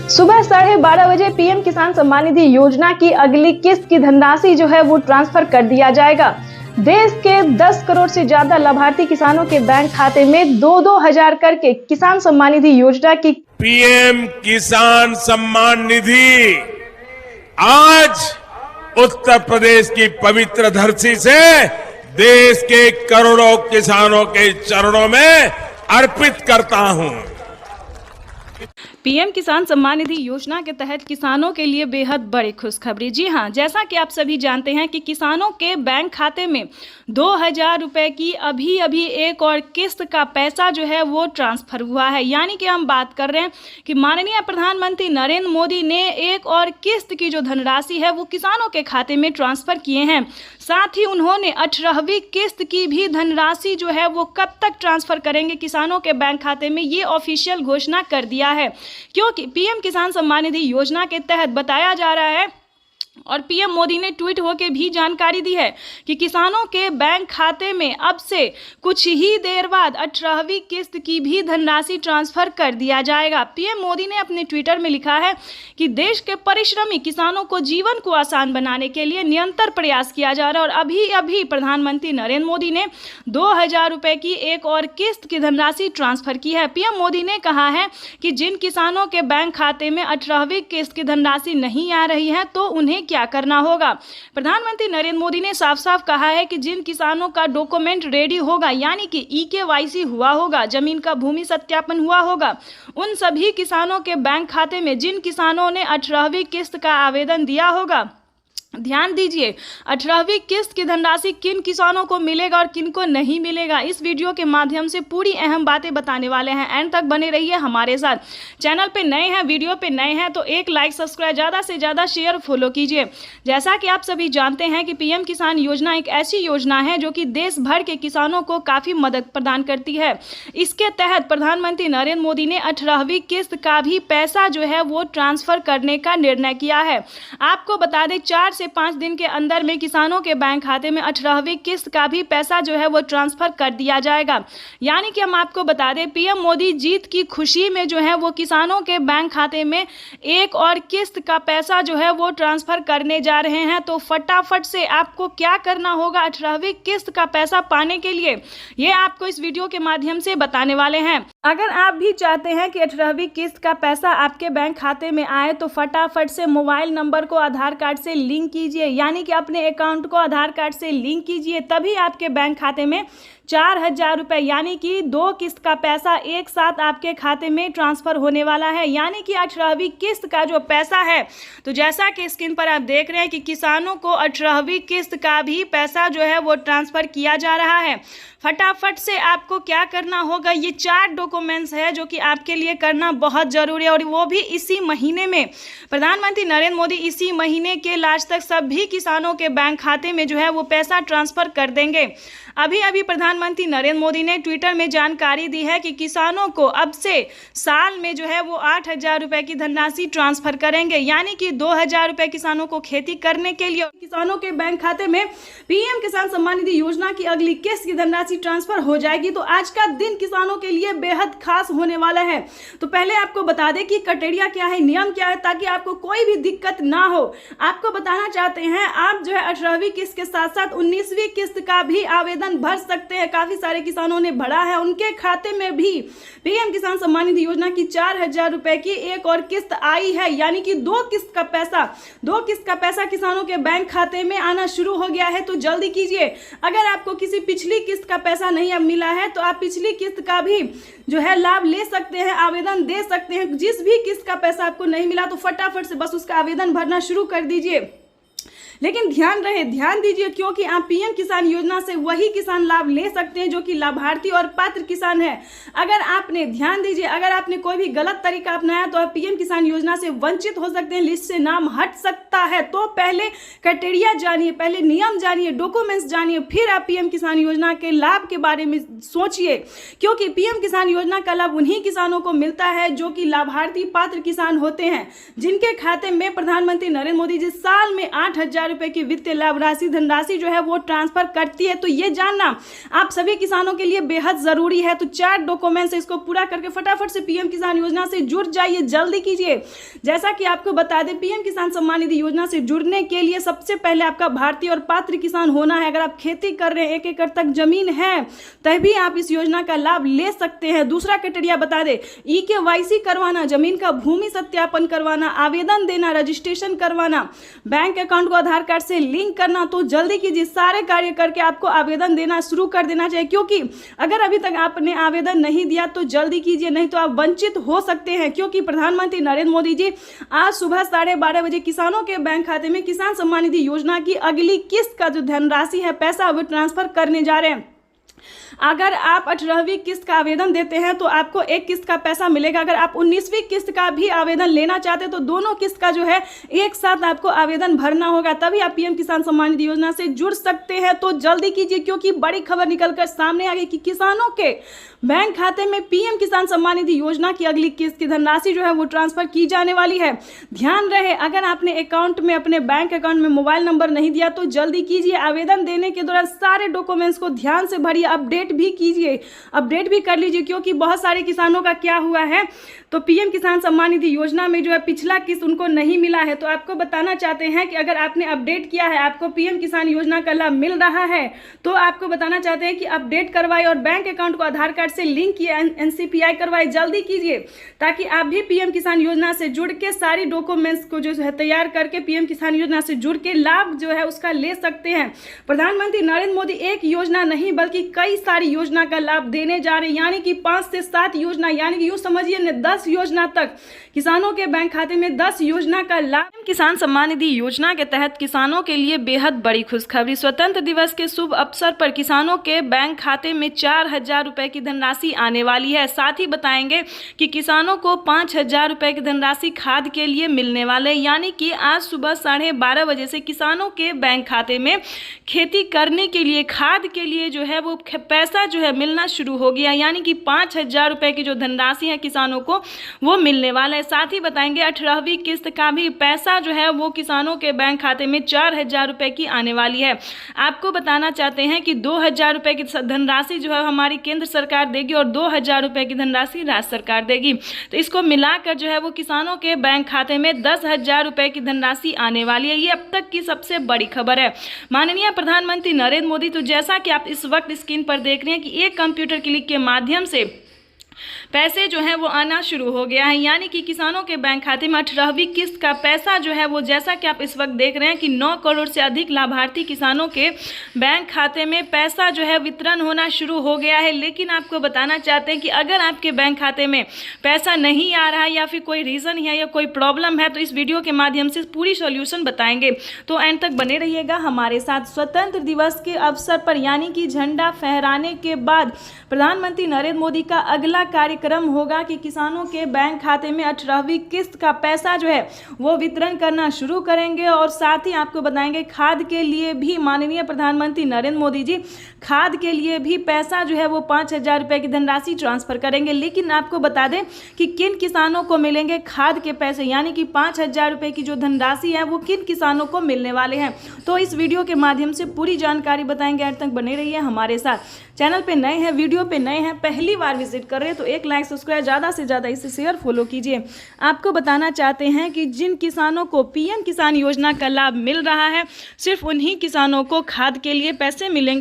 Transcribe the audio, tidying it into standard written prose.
सुबह 12:30 बजे पीएम किसान सम्मान निधि योजना की अगली किस्त की धनराशि जो है वो ट्रांसफर कर दिया जाएगा। देश के 10 करोड़ से ज्यादा लाभार्थी किसानों के बैंक खाते में 2-2 हजार करके किसान सम्मान निधि योजना की पीएम किसान सम्मान निधि आज उत्तर प्रदेश की पवित्र धरती से देश के करोड़ों किसानों के चरणों में अर्पित करता हूं। पीएम किसान सम्मान निधि योजना के तहत किसानों के लिए बेहद बड़ी खुशखबरी। जी हां, जैसा कि आप सभी जानते हैं कि किसानों के बैंक खाते में 2,000 रुपए की अभी एक और किस्त का पैसा जो है वो ट्रांसफर हुआ है। यानी कि हम बात कर रहे हैं कि माननीय प्रधानमंत्री नरेंद्र मोदी ने एक और किस्त की जो धनराशि है वो किसानों के खाते में ट्रांसफर किए हैं। साथ ही उन्होंने 18वीं किस्त की भी धनराशि जो है वो कब तक ट्रांसफर करेंगे किसानों के बैंक खाते में, ये ऑफिशियल घोषणा कर दिया है। क्योंकि पीएम किसान सम्मान निधि योजना के तहत बताया जा रहा है और पीएम मोदी ने ट्वीट होकर भी जानकारी दी है कि किसानों के बैंक खाते में अब से कुछ ही देर बाद 18वीं किस्त की भी धनराशि ट्रांसफर कर दिया जाएगा। पीएम मोदी ने अपने ट्विटर में लिखा है कि देश के परिश्रमी किसानों को जीवन को आसान बनाने के लिए निरंतर प्रयास किया जा रहा है और अभी प्रधानमंत्री नरेंद्र मोदी ने 2,000 रुपए की एक और किस्त की धनराशि ट्रांसफर की है। पीएम मोदी ने कहा है कि जिन किसानों के बैंक खाते में 18वीं किस्त की धनराशि नहीं आ रही है तो उन्हें क्या करना होगा। प्रधानमंत्री नरेंद्र मोदी ने साफ साफ कहा है कि जिन किसानों का डॉक्यूमेंट रेडी होगा, यानी कि EKYC हुआ होगा, जमीन का भूमि सत्यापन हुआ होगा, उन सभी किसानों के बैंक खाते में जिन किसानों ने 18वीं किस्त का आवेदन दिया होगा, ध्यान दीजिए 18वीं किस्त की धनराशि किन किसानों को मिलेगा और किन को नहीं मिलेगा, इस वीडियो के माध्यम से पूरी अहम बातें बताने वाले हैं। एंड तक बने रहिए हमारे साथ। चैनल पे नए हैं, वीडियो पे नए हैं तो एक लाइक, सब्सक्राइब, ज़्यादा से ज़्यादा शेयर, फॉलो कीजिए। जैसा कि आप सभी जानते हैं कि पीएम किसान योजना एक ऐसी योजना है जो कि देश भर के किसानों को काफ़ी मदद प्रदान करती है। इसके तहत प्रधानमंत्री नरेंद्र मोदी ने 18वीं किस्त का भी पैसा जो है वो ट्रांसफर करने का निर्णय किया है। आपको बता दें 4 से 5 दिन के अंदर में किसानों के बैंक खाते में 18वीं किस्त का भी पैसा जो है वो ट्रांसफर कर दिया जाएगा। यानी कि हम आपको बता दें पीएम मोदी जीत की खुशी में जो है वो किसानों के बैंक खाते में एक और किस्त का पैसा जो है वो ट्रांसफर करने जा रहे हैं। तो फटाफट से आपको क्या करना होगा 18वीं किस्त का पैसा पाने के लिए, ये आपको इस वीडियो के माध्यम से बताने वाले हैं। अगर आप भी चाहते हैं कि 18वीं किस्त का पैसा आपके बैंक खाते में आए तो फटाफट से मोबाइल नंबर को आधार कार्ड से लिंक कीजिए, यानी कि अपने अकाउंट को आधार कार्ड से लिंक कीजिए, तभी आपके बैंक खाते में 4,000 रुपये यानी कि 2 किस्त का पैसा एक साथ आपके खाते में ट्रांसफर होने वाला है। यानी कि 18वीं किस्त का जो पैसा है, तो जैसा कि स्क्रीन पर आप देख रहे हैं कि किसानों को 18वीं किस्त का भी पैसा जो है वो ट्रांसफर किया जा रहा है। फटाफट से आपको क्या करना होगा, ये 4 डॉक्यूमेंट्स है जो कि आपके लिए करना बहुत ज़रूरी है और वो भी इसी महीने में। प्रधानमंत्री नरेंद्र मोदी इसी महीने के लास्ट तक सभी किसानों के बैंक खाते में जो है वो पैसा ट्रांसफर कर देंगे। अभी प्रधानमंत्री नरेंद्र मोदी ने ट्विटर में जानकारी दी है कि किसानों को अब से साल में जो है वो 8,000 रुपए की धनराशि ट्रांसफर करेंगे। यानी कि 2,000 रुपए किसानों को खेती करने के लिए किसानों के बैंक खाते में पीएम किसान सम्मान निधि योजना की अगली किस्त की धनराशि ट्रांसफर हो जाएगी। तो आज का दिन किसानों के लिए बेहद खास होने वाला है। तो पहले आपको बता दें कि क्राइटेरिया क्या है, नियम क्या है, ताकि आपको कोई भी दिक्कत ना हो। आपको बताना चाहते हैं आप जो है 18वीं किस्त के साथ साथ 19वीं किस्त का भी आवेदन भर सकते हैं। काफी सारे किसानों ने भरा है, उनके खाते में भी पीएम किसान सम्मान निधि योजना की 4,000 रुपए की एक और किस्त आई है। यानी कि 2 किस्त का पैसा किसानों के बैंक खाते में आना शुरू हो गया है। तो जल्दी कीजिए। अगर आपको किसी पिछली किस्त का पैसा नहीं अब मिला है तो आप पिछली किस्त का भी जो है लाभ ले सकते हैं, आवेदन दे सकते हैं। जिस भी किस्त का पैसा आपको नहीं मिला तो फटाफट से बस उसका आवेदन भरना शुरू कर दीजिए। लेकिन ध्यान दीजिए, क्योंकि आप पीएम किसान योजना से वही किसान लाभ ले सकते हैं जो कि लाभार्थी और पात्र किसान है। अगर आपने कोई भी गलत तरीका अपनाया तो आप पीएम किसान योजना से वंचित हो सकते हैं, लिस्ट से नाम हट सकता है। तो पहले क्राइटेरिया जानिए, पहले नियम जानिए, डॉक्यूमेंट्स जानिए, फिर आप पीएम किसान योजना के लाभ के बारे में सोचिए। क्योंकि पीएम किसान योजना का लाभ उन्हीं किसानों को मिलता है जो कि लाभार्थी पात्र किसान होते हैं, जिनके खाते में प्रधानमंत्री नरेंद्र मोदी जी साल में 8,000 रुपए की वित्तीय लाभ राशि धनराशि जो है वो ट्रांसफर करती है। तो ये जानना आप सभी किसानों के लिए बेहद जरूरी है। तो 4 डॉक्यूमेंट्स इसको पूरा करके फटाफट से पीएम किसान योजना से जुड़ जाइए, जल्दी कीजिए। जैसा कि आपको बता दें, पीएम किसान सम्मान निधि योजना से जुड़ने के लिए सबसे पहले आपका भारतीय और पात्र किसान होना है। अगर आप खेती कर रहे हैं, 1 एकड़ तक जमीन है, तभी आप इस योजना का लाभ ले सकते हैं। दूसरा क्राइटेरिया बता दें, EKYC करवाना, जमीन का भूमि सत्यापन करवाना, आवेदन देना, रजिस्ट्रेशन करवाना, बैंक अकाउंट को आधार कार्ड से लिंक करना। तो जल्दी कीजिए, सारे कार्य करके आपको आवेदन देना शुरू कर देना चाहिए, क्योंकि अगर अभी तक आपने आवेदन नहीं दिया तो जल्दी कीजिए, नहीं तो आप वंचित हो सकते हैं। क्योंकि प्रधानमंत्री नरेंद्र मोदी जी आज सुबह 12:30 बजे किसानों के बैंक खाते में किसान सम्मान निधि योजना की अगली किस्त का जो धनराशि है, पैसा, वो ट्रांसफर करने जा रहे हैं। अगर आप 18वीं किस्त का आवेदन देते हैं तो आपको 1 किस्त का पैसा मिलेगा। अगर आप 19वीं किस्त का भी आवेदन लेना चाहते हैं तो दोनों किस्त का जो है एक साथ आपको आवेदन भरना होगा, तभी आप पीएम किसान सम्मान निधि योजना से जुड़ सकते हैं। तो जल्दी कीजिए, क्योंकि बड़ी खबर निकलकर सामने आ गई कि किसानों के बैंक खाते में पीएम किसान सम्मान निधि योजना की अगली किस्त की धनराशि जो है वो ट्रांसफर की जाने वाली है। ध्यान रहे, अगर आपने अकाउंट में, अपने बैंक अकाउंट में मोबाइल नंबर नहीं दिया तो जल्दी कीजिए। आवेदन देने के दौरान सारे डॉक्यूमेंट्स को ध्यान से भरिए, अपडेट भी कीजिए, अपडेट भी कर लीजिए। क्योंकि बहुत सारे किसानों का क्या हुआ है, तो पीएम किसान सम्मान निधि योजना में जो है पिछला किस्त उनको नहीं मिला है। तो आपको बताना चाहते हैं कि अगर आपने अपडेट किया है, आपको पीएम किसान योजना का लाभ मिल रहा है, तो आपको बताना चाहते हैं कि अपडेट करवाए और बैंक अकाउंट को आधार कार्ड से लिंक किए, NCPI करवाए। जल्दी कीजिए ताकि आप भी पीएम किसान योजना से जुड़ के सारी डॉक्यूमेंट्स को जो है तैयार करके पीएम किसान योजना से जुड़ के लाभ जो है उसका ले सकते हैं। प्रधानमंत्री नरेंद्र मोदी एक योजना नहीं बल्कि कई सारी योजना का लाभ देने जा रहे हैं, यानी कि 5 से 7 योजना, यानी कि यूं समझिए न 10 योजना तक किसानों के बैंक खाते में 10 योजना का लाभ। किसान सम्मान निधि योजना के तहत किसानों के लिए बेहद बड़ी खुशखबरी। स्वतंत्र दिवस के शुभ अवसर पर किसानों के बैंक खाते में 4000 रुपए की धनराशि आने वाली है। साथ ही बताएंगे कि किसानों को 5000 रुपए की धनराशि खाद के लिए मिलने वाले, यानी कि आज सुबह 12:30 बजे से किसानों के बैंक खाते में खेती करने के लिए, खाद के लिए जो है वो पैसा जो है मिलना शुरू हो गया, यानी कि 5000 रुपए की जो धनराशि है किसानों को वो मिलने वाला है। साथ ही बताएंगे 18वीं किस्त का भी पैसा जो है वो किसानों के बैंक खाते में 4000 रुपए की आने वाली है। आपको बताना चाहते हैं कि 2000 रुपए की धनराशि जो है हमारी केंद्र सरकार देगी और 2000 रुपए की धनराशि राज्य सरकार देगी। तो इसको मिलाकर जो है वो किसानों के बैंक खाते में 10,000 रुपए की धनराशि आने वाली है। ये अब तक की सबसे बड़ी खबर है। माननीय प्रधानमंत्री नरेंद्र मोदी, तो जैसा कि आप इस वक्त स्क्रीन पर देख रहे हैं कि एक कंप्यूटर क्लिक के माध्यम से पैसे जो है वो आना शुरू हो गया है, यानी कि किसानों के बैंक खाते में 18वीं किस्त का पैसा जो है वो, जैसा कि आप इस वक्त देख रहे हैं कि 9 करोड़ से अधिक लाभार्थी किसानों के बैंक खाते में पैसा जो है वितरण होना शुरू हो गया है। लेकिन आपको बताना चाहते हैं कि अगर आपके बैंक खाते में पैसा नहीं आ रहा है या फिर कोई रीज़न है या कोई प्रॉब्लम है, तो इस वीडियो के माध्यम से पूरी सॉल्यूशन बताएंगे। तो एंड तक बने रहिएगा हमारे साथ। स्वतंत्र दिवस के अवसर पर, यानी कि झंडा फहराने के बाद प्रधानमंत्री नरेंद्र मोदी का अगला कार्यक्रम होगा कि किसानों के बैंक खाते में 18वीं किस्त का पैसा जो है वो वितरण करना शुरू करेंगे। और साथ ही आपको बताएंगे खाद के लिए भी माननीय प्रधानमंत्री नरेंद्र मोदी जी खाद के लिए भी पैसा जो है वो 5000 रुपए की धनराशि ट्रांसफर करेंगे। लेकिन आपको बता दें कि किन किसानों को मिलेंगे खाद के पैसे, यानी कि 5000 रुपए की जो धनराशि है वो किन किसानों को मिलने वाले हैं। तो इस वीडियो के माध्यम से पूरी जानकारी बताएंगे। आज तक बने रहिए हमारे साथ। चैनल पे नए हैं, वीडियो पे नए हैं, पहली बार विजिट कर रहे हैं तो एक लाइक, सब्सक्राइब, ज़्यादा से ज़्यादा इसे शेयर, फॉलो कीजिए। आपको बताना चाहते हैं कि जिन किसानों को पीएम किसान योजना का लाभ मिल रहा है, सिर्फ उन्हीं किसानों को खाद के लिए पैसे मिलेंगे।